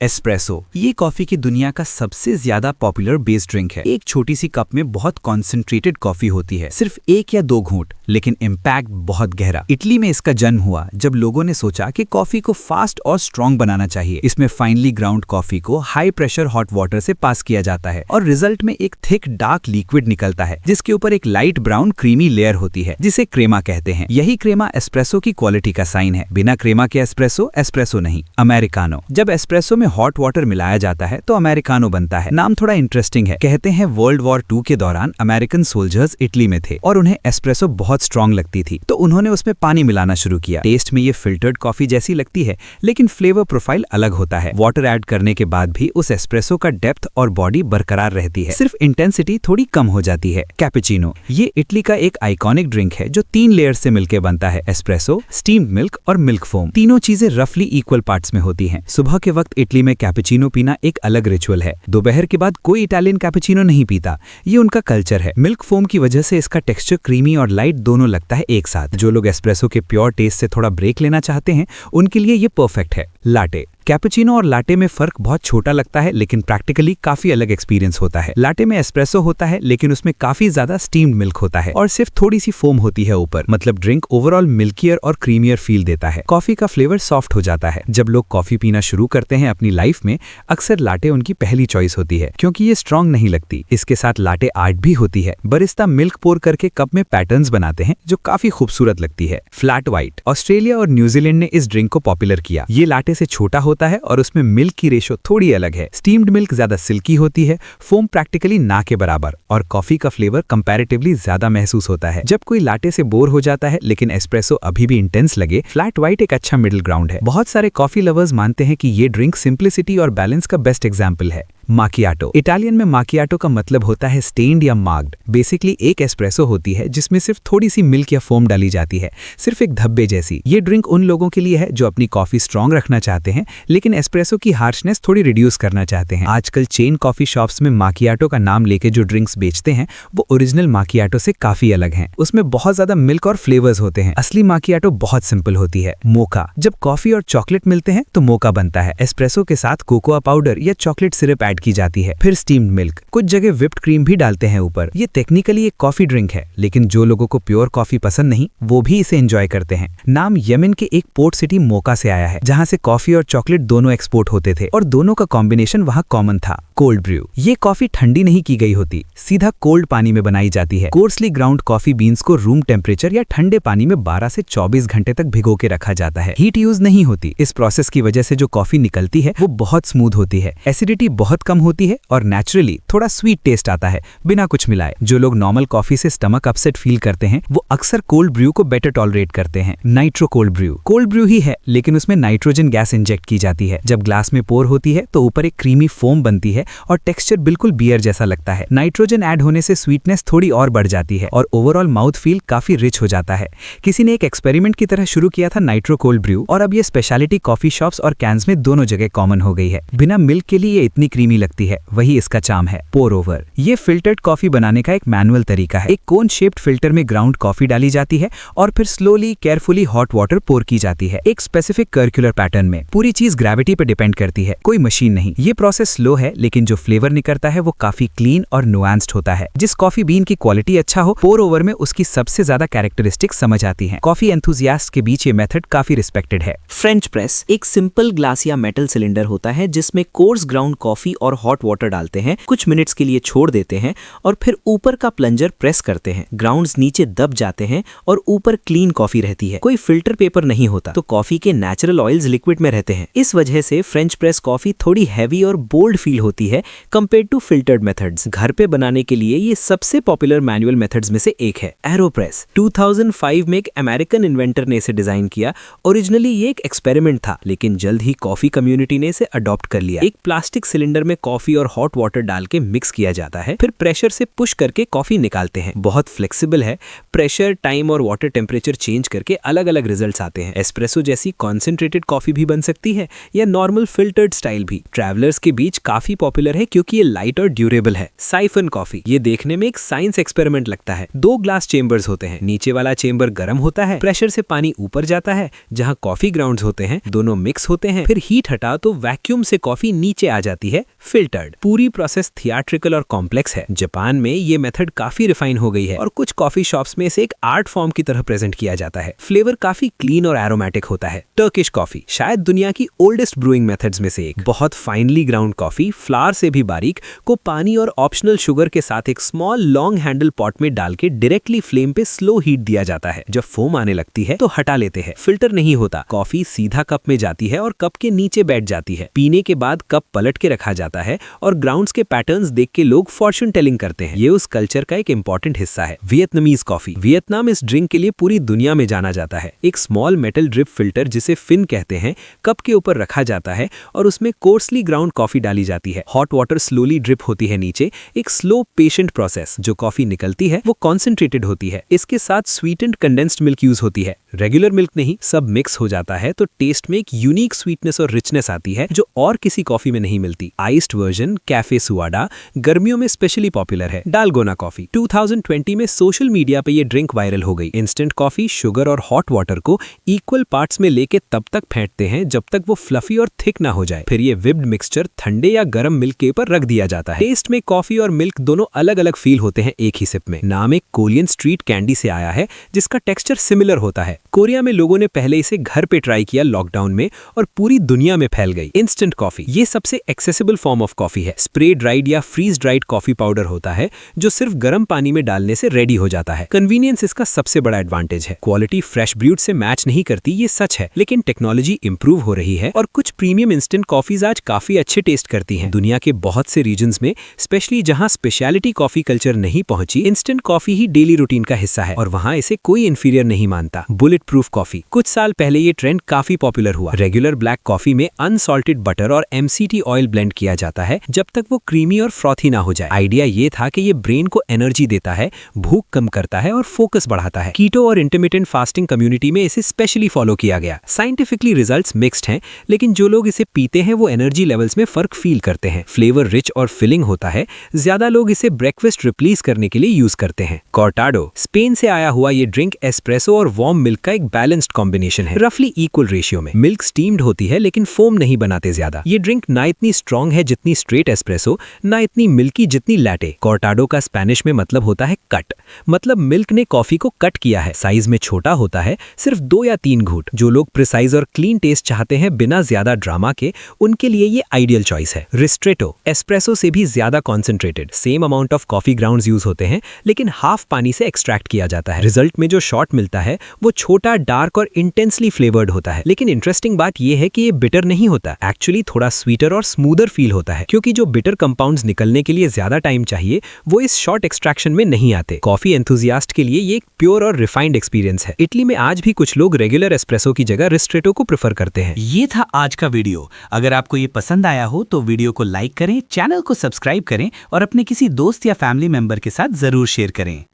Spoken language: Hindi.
एस्प्रेसो ये कॉफी की दुनिया का सबसे ज्यादा पॉपुलर बेस ड्रिंक है। एक छोटी सी कप में बहुत कॉन्सेंट्रेटेड कॉफी होती है, सिर्फ 1 या 2 घूंट, लेकिन इम्पैक्ट बहुत गहरा। इटली में इसका जन्म हुआ जब लोगों ने सोचा कि कॉफी को फास्ट और स्ट्रॉन्ग बनाना चाहिए। इसमें फाइनली ग्राउंड कॉफी को हाई प्रेशर हॉट वाटर से पास किया जाता है और रिजल्ट में एक थिक डार्क लिक्विड निकलता है, जिसके ऊपर एक लाइट ब्राउन क्रीमी लेयर होती है, जिसे क्रेमा कहते हैं। यही क्रेमा एस्प्रेसो की क्वालिटी का साइन है। बिना क्रेमा के एस्प्रेसो एस्प्रेसो नहीं, अमेरिकानो। जब एस्प्रेसो में हॉट वाटर मिलाया जाता है तो अमेरिकानो बनता है। नाम थोड़ा इंटरेस्टिंग है। कहते हैं वर्ल्ड वॉर 2 के दौरान अमेरिकन सोल्जर्स इटली में थे और उन्हें एस्प्रेसो बहुत स्ट्रॉन्ग लगती थी, तो उन्होंने उसमें पानी मिलाना शुरू किया। टेस्ट में ये फिल्टर्ड कॉफी जैसी लगती है, लेकिन फ्लेवर प्रोफाइल अलग होता है। वाटर ऐड करने के बाद भी उस एस्प्रेसो का डेप्थ और बॉडी बरकरार रहती है, सिर्फ इंटेंसिटी थोड़ी कम हो जाती है। कैपुचिनो ये इटली का एक आइकॉनिक ड्रिंक है जो 3 लेयर से मिलकर बनता है। एस्प्रेसो, स्टीम्ड मिल्क और मिल्क फोम, तीनों चीजें रफली इक्वल पार्ट्स में होती हैं। सुबह के वक्त इटली में कैपुचिनो पीना एक अलग रिचुअल है। दोपहर के बाद कोई इटालियन कैपुचिनो नहीं पीता, ये उनका कल्चर है। मिल्क फोम की वजह से इसका टेक्सचर क्रीमी और लाइट दोनों लगता है एक साथ। जो लोग एस्प्रेसो के प्योर टेस्ट से थोड़ा ब्रेक लेना चाहते हैं, उनके लिए ये परफेक्ट है। लाटे कैपुचिनो और लाटे में फर्क बहुत छोटा लगता है, लेकिन प्रैक्टिकली काफी अलग एक्सपीरियंस होता है। लाटे में एस्प्रेसो होता है, लेकिन उसमें काफी ज्यादा स्टीम्ड मिल्क होता है और सिर्फ थोड़ी सी फोम होती है ऊपर। मतलब ड्रिंक ओवरऑल मिल्कियर और क्रीमियर फील देता है। कॉफी का फ्लेवर सॉफ्ट हो जाता है। जब लोग कॉफी पीना शुरू करते हैं अपनी लाइफ में, अक्सर लाटे उनकी पहली चॉइस होती है, क्योंकि ये स्ट्रॉन्ग नहीं लगती। इसके साथ लाटे आर्ट भी होती है। बरिस्ता मिल्क पोर करके कप में पैटर्न्स बनाते हैं जो काफी खूबसूरत लगती है। फ्लैट व्हाइट ऑस्ट्रेलिया और न्यूजीलैंड ने इस ड्रिंक को पॉपुलर किया। ये लाटे से छोटा होता है और उसमें मिल्क की रेशो थोड़ी अलग है। स्टीम्ड मिल्क ज्यादा सिल्की होती है, फोम प्रैक्टिकली ना के बराबर, और कॉफी का फ्लेवर कंपैरेटिवली ज्यादा महसूस होता है। जब कोई लाटे से बोर हो जाता है लेकिन एस्प्रेसो अभी भी इंटेंस लगे, फ्लैट व्हाइट एक अच्छा मिडिल ग्राउंड है। बहुत सारे कॉफी लवर्स मानते हैं कि ये ड्रिंक सिंप्लिसिटी और बैलेंस का बेस्ट एग्जाम्पल है। माकियाटो इटालियन में माकियाटो का मतलब होता है स्टेन्ड या मार्क्ड। बेसिकली एक एस्प्रेसो होती है जिसमें सिर्फ थोड़ी सी मिल्क या फोम डाली जाती है, सिर्फ एक धब्बे जैसी। ये ड्रिंक उन लोगों के लिए है जो अपनी कॉफी स्ट्रॉन्ग रखना चाहते हैं, लेकिन एस्प्रेसो की हार्शनेस थोड़ी रिड्यूस करना चाहते हैं। आजकल चेन कॉफी शॉप्स में माकियाटो का नाम लेके जो ड्रिंक्स बेचते हैं, वो ओरिजिनल माकियाटो से काफी अलग हैं। उसमें बहुत ज्यादा मिल्क और फ्लेवर्स होते हैं। असली माकियाटो बहुत सिंपल होती है। मोका जब कॉफी और चॉकलेट मिलते हैं तो मोका बनता है। एस्प्रेसो के साथ कोकोआ पाउडर या चॉकलेट सिरप ऐड की जाती है, फिर स्टीम्ड मिल्क, कुछ जगह व्हिप्ड क्रीम भी डालते हैं ऊपर। ये टेक्निकली एक कॉफी ड्रिंक है, लेकिन जो लोगों को प्योर कॉफी पसंद नहीं, वो भी इसे एंजॉय करते हैं। नाम यमन के एक पोर्ट सिटी मोका से आया है, जहां से कॉफी और चॉकलेट दोनों एक्सपोर्ट होते थे और दोनों का कॉम्बिनेशन वहां कॉमन था। कोल्ड ब्रू ये कॉफी ठंडी नहीं की गई होती, सीधा कोल्ड पानी में बनाई जाती है। कोर्सली ग्राउंड कॉफी बीन्स को रूम टेम्परेचर या ठंडे पानी में 12 से 24 घंटे तक भिगो के रखा जाता है। हीट यूज नहीं होती। इस प्रोसेस की वजह से जो कॉफी निकलती है वो बहुत स्मूथ होती है, एसिडिटी बहुत कम होती है और नेचुरली थोड़ा स्वीट टेस्ट आता है बिना कुछ मिलाए। जो लोग नॉर्मल कॉफी से स्टमक अपसेट फील करते हैं, वो अक्सर कोल्ड ब्रू को बेटर टॉलरेट करते हैं। नाइट्रो कोल्ड ब्रू ही है, लेकिन उसमें नाइट्रोजन गैस इंजेक्ट की जाती है। जब ग्लास में पोर होती है तो ऊपर एक क्रीमी फोम बनती है और टेक्सचर बिल्कुल बियर जैसा लगता है। नाइट्रोजन ऐड होने से स्वीटनेस थोड़ी और बढ़ जाती है और ओवरऑल माउथ फील काफी रिच हो जाता है। किसी ने एक एक्सपेरिमेंट की तरह शुरू किया था नाइट्रो कोल्ड ब्रू, और अब ये स्पेशलिटी कॉफी शॉप्स और कैंस में दोनों जगह कॉमन हो गई है। बिना मिल्क के लिए ये इतनी क्रीमी लगती है, वही इसका चार्म है। पोर ओवर ये फिल्टर्ड कॉफी बनाने का एक मैनुअल तरीका है। एक कोन शेप्ड फिल्टर में ग्राउंड कॉफी डाली जाती है और फिर स्लोली केयरफुली हॉट वाटर पोर की जाती है, एक स्पेसिफिक सर्कुलर पैटर्न में। पूरी चीज ग्रेविटी पे डिपेंड करती है, कोई मशीन नहीं। ये प्रोसेस स्लो है, लेकिन जो फ्लेवर निकलता है वो काफी क्लीन और नुआंस्ड होता है। जिस कॉफी बीन की क्वालिटी अच्छा हो, पोर ओवर में उसकी सबसे ज्यादा कैरेक्टरिस्टिक्स समझ आती हैं। कॉफी एंथुसियास्ट के बीच ये मेथड काफी रिस्पेक्टेड है। फ्रेंच प्रेस एक सिंपल ग्लास या मेटल सिलेंडर होता है जिसमें कोर्स ग्राउंड कॉफी और हॉट वाटर डालते हैं, कुछ मिनट्स के लिए छोड़ देते हैं और फिर ऊपर का प्लंजर प्रेस करते हैं। ग्राउंड्स नीचे दब जाते हैं और ऊपर क्लीन कॉफी रहती है। कोई फिल्टर पेपर नहीं होता, तो कॉफी के नेचुरल ऑयल्स लिक्विड में रहते हैं। इस वजह से फ्रेंच प्रेस कॉफी थोड़ी हैवी और बोल्ड फील होती है कंपेयर टू फिल्टर्ड मेथड्स। घर पे बनाने के लिए ये सबसे पॉपुलर मैनुअल मेथड्स में से एक है। एरोप्रेस 2005 में एक अमेरिकन इन्वेंटर ने इसे डिजाइन किया। ओरिजिनली ये एक एक्सपेरिमेंट था, लेकिन जल्द ही कॉफी कम्युनिटी ने इसे अडॉप्ट कर लिया। एक प्लास्टिक सिलेंडर में कॉफी और हॉट वाटर डाल के मिक्स किया जाता है, फिर प्रेशर से पुश करके कॉफी निकालते हैं। बहुत फ्लेक्सिबल है, प्रेशर, टाइम और वाटर टेम्परेचर चेंज करके अलग अलग रिजल्ट्स आते हैं। एस्प्रेसो जैसी कॉन्सेंट्रेटेड कॉफी भी बन सकती है या नॉर्मल फिल्टर्ड स्टाइल भी। ट्रैवलर्स के बीच काफी पॉपुलर है क्योंकि ये लाइट और ड्यूरेबल है। साइफन कॉफी, ये देखने में एक साइंस एक्सपेरिमेंट लगता है। 2 ग्लास चेंबर्स होते हैं, नीचे वाला चेंबर गर्म होता है, प्रेशर से पानी ऊपर जाता है, जहां कॉफी ग्राउंड्स होते हैं दोनों मिक्स होते हैं, फिर हीट हटा तो वैक्यूम से कॉफी नीचे आ जाती है, फिल्टर्ड। पूरी प्रोसेस थिएट्रिकल और कॉम्प्लेक्स है। जापान में ये मेथड काफी रिफाइन हो गई है और कुछ कॉफी शॉप्स में इसे एक आर्ट फॉर्म की तरह प्रेजेंट किया जाता है। फ्लेवर काफी क्लीन और एरोमेटिक होता है। टर्किश कॉफी, शायद दुनिया की ओल्डेस्ट ब्रूइंग मेथड्स में से एक। बहुत फाइनली ग्राउंड कॉफी, फ्लावर से भी बारीक, को पानी और ऑप्शनल शुगर के साथ एक स्मॉल लॉन्ग हैंडल पॉट में डाल के डायरेक्टली फ्लेम पे स्लो हीट दिया जाता है। जब फोम आने लगती है तो हटा लेते हैं। फिल्टर नहीं होता, कॉफी सीधा कप में जाती है और कप के नीचे बैठ जाती है। पीने के बाद कप पलट के रखा जाता है और ग्राउंड्स के पैटर्न्स देख के लोग फॉर्चून टेलिंग करते हैं। ये उस कल्चर का एक इंपॉर्टेंट हिस्सा है। वियतनामीज कॉफी, वियतनाम इस ड्रिंक के लिए पूरी दुनिया में जाना जाता है। एक स्मॉल मेटल ड्रिप फिल्टर जिसे फिन कहते हैं, कप के ऊपर रखा जाता है और उसमें कोर्सली ग्राउंड कॉफी डाली जाती है। हॉट वाटर स्लोली ड्रिप होती है नीचे, एक स्लो पेशेंट प्रोसेस। जो कॉफी निकलती है वो कॉन्सेंट्रेटेड होती है। इसके साथ स्वीटेंड कंडेंस्ड मिल्क यूज होती है, रेगुलर मिल्क नहीं। सब मिक्स हो जाता है तो टेस्ट में एक यूनिक स्वीटनेस और रिचनेस आती है जो और किसी कॉफी में नहीं मिलती। आइस्ड वर्जन कैफे सुआडा गर्मियों में स्पेशली पॉपुलर है। डालगोना कॉफी, 2020 में सोशल मीडिया पे ये ड्रिंक वायरल हो गई। इंस्टेंट कॉफी शुगर और हॉट वाटर को इक्वल पार्ट्स में लेके तब तक फेंटते हैं जब तक वो फ्लफी और थिक ना हो जाए। फिर ये विप्ड मिक्सचर ठंडे या गर्म मिल्क के ऊपर रख दिया जाता है। टेस्ट में कॉफी और मिल्क दोनों अलग अलग फील होते हैं एक ही सिप में। नाम एक कोरियन स्ट्रीट कैंडी से आया है जिसका टेक्सचर सिमिलर होता है। कोरिया में लोगों ने पहले इसे घर पे ट्राई किया लॉकडाउन में और पूरी दुनिया में फैल गई। इंस्टेंट कॉफी, ये सबसे एक्सेसिबल फॉर्म ऑफ कॉफी है। स्प्रे ड्राइड या फ्रीज ड्राइड कॉफी पाउडर होता है जो सिर्फ गर्म पानी में डालने से रेडी हो जाता है। कन्वीनियंस इसका सबसे बड़ा एडवांटेज है। क्वालिटी फ्रेश ब्रूड से मैच नहीं करती, ये सच है, लेकिन टेक्नोलॉजी इंप्रूव हो रही है और कुछ प्रीमियम इंस्टेंट कॉफीज आज काफी अच्छे टेस्ट करती हैं। दुनिया के बहुत से रीजन्स में, स्पेशली जहां स्पेशलिटी कॉफी कल्चर नहीं पहुंची, इंस्टेंट कॉफी ही डेली रूटीन का हिस्सा है और वहां इसे कोई इंफीरियर नहीं मानता। बुलेट प्रूफ कॉफी, कुछ साल पहले ये ट्रेंड काफी पॉपुलर हुआ। रेगुलर ब्लैक कॉफी में अनसॉल्टेड बटर और MCT ऑयल ब्लेंड किया जाता है जब तक वो क्रीमी और फ्रॉथी ना हो जाए। आइडिया ये था कि ये ब्रेन को एनर्जी देता है, भूख कम करता है और फोकस बढ़ाता है। कीटो और इंटरमिटेंट फास्टिंग कम्युनिटी में इसे स्पेशली फॉलो किया गया। साइंटिफिकली रिजल्ट्स मिक्स्ड हैं, लेकिन जो लोग इसे पीते हैं वो एनर्जी लेवल्स में फर्क फील करते हैं। फ्लेवर रिच और फिलिंग होता है। ज्यादा लोग इसे ब्रेकफास्ट रिप्लेस करने के लिए यूज करते हैं। कॉर्टाडो, स्पेन से आया हुआ ये ड्रिंक एस्प्रेसो और वार्म मिल्क का एक बैलेंस्ड कॉम्बिनेशन है, रफली इक्वल रेशियो में। मिल्क स्टीम्ड होती है लेकिन फोम नहीं बनाते ज्यादा। ये ड्रिंक ना इतनी स्ट्रॉन्ग है जितनी स्ट्रेट एस्प्रेसो, ना इतनी मिल्की जितनी लैटे। कॉर्टाडो का स्पेनिश में मतलब होता है कट, मतलब मिल्क ने कॉफी को कट किया है। साइज में छोटा होता है, सिर्फ 2 या 3 घूंट। जो लोग प्रिसाइज और क्लीन टेस्ट चाहते हैं बिना ज्यादा ड्रामा के, उनके लिए ये आइडियल चॉइस है। रिस्ट्रेटो, एस्प्रेसो से भी ज्यादा concentrated. Same amount of coffee grounds use होते हैं लेकिन हाफ पानी से एक्सट्रैक्ट किया जाता है। रिजल्ट में जो शॉट मिलता है वो छोटा, डार्क और इंटेंसली फ्लेवर्ड होता है। लेकिन इंटरेस्टिंग बात यह है कि ये बिटर नहीं होता, एक्चुअली थोड़ा स्वीटर और स्मूदर फील होता है, क्योंकि जो बिटर कंपाउंड्स निकलने के लिए ज्यादा टाइम चाहिए वो इस शॉर्ट एक्सट्रैक्शन में नहीं आते। कॉफी एंथुजियास्ट के लिए ये एक प्योर और रिफाइंड एक्सपीरियंस है। इटली में आज भी कुछ लोग रेगुलर एस्प्रेसो की जगह रिस्ट्रेटो को प्रेफर करते हैं। ये था आज का वीडियो। अगर आपको ये पसंद आया हो तो वीडियो को लाइक करें, चैनल को सब्सक्राइब करें और अपने किसी दोस्त या फैमिली मेंबर के साथ जरूर शेयर करें।